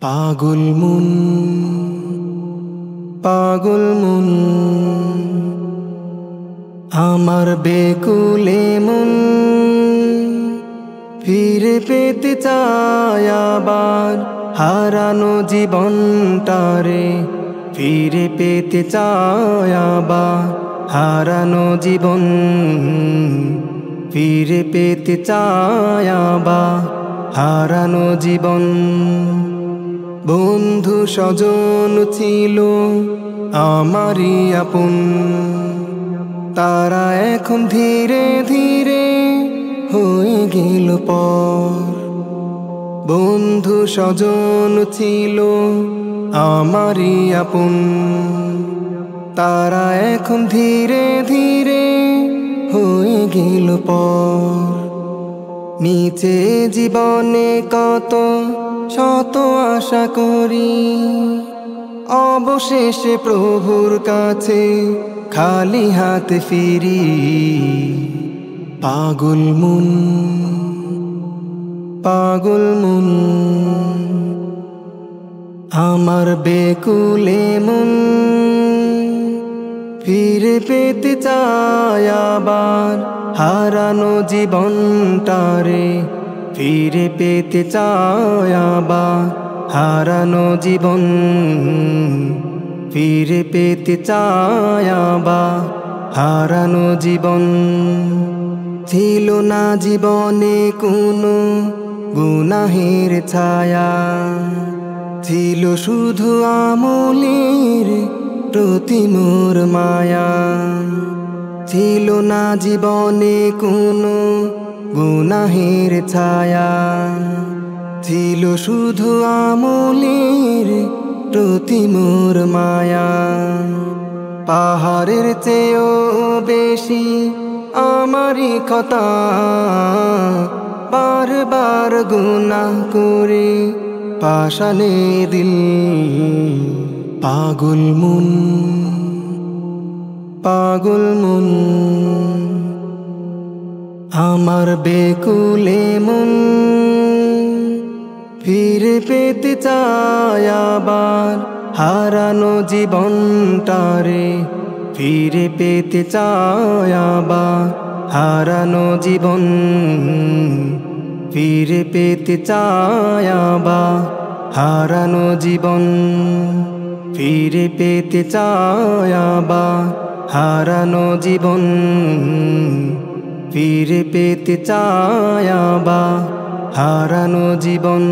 পাগল মন, পাগল মন, আমার বেকুলে মন ফিরে পেতে চায় আবার হারানো জীবনটারে, ফিরে পেতে চায় আবার হারানো জীবন, ফিরে পেতে চায় আবার হারানো জীবন। বন্ধু স্বজন ছিল আমারই আপন, তারা এখন ধীরে ধীরে হয়ে গেল পর। বন্ধু স্বজন ছিল আমারই আপন, তারা এখন ধীরে ধীরে হয়ে গেল পর। নিচে জীবনে কত শত আশা করি, অবশেষে প্রভুর কাছে খালি হাতে ফিরি। পাগল মন, পাগল মন, আমার বেকুলে মন ফিরে পেতে চায় আবার হারানো জীবনটারে, ফিরে পেতে চায় আবার হারানো জীবন, ফিরে পেতে চায় আবার হারানো জীবন। ছিল না জীবনে কোনো গুনাহের ছায়া, ছিল শুধু আমলের প্রতি মোর মায়া। ছিল না জীবনে কোনো গুনাহের ছায়া, ছিল শুধু আমলের প্রতি মোর মায়া। পাহাড়ের চেয়েও বেশি আমারই খতা, বারবার গুনাহ করে পাশানে দিল। পাগল মন, পাগল মন, আমার বেকুলে মন ফিরে পেতে চায় আবার হারানো জীবনটারে, ফিরে পেতে চায় আবার হারানো জীবন, ফিরে পেতে চায় আবার হারানো জীবন, ফিরে পেতে চায় আবার হারানো জীবন, ফিরে পেতে চায় আবার হারানো জীবন।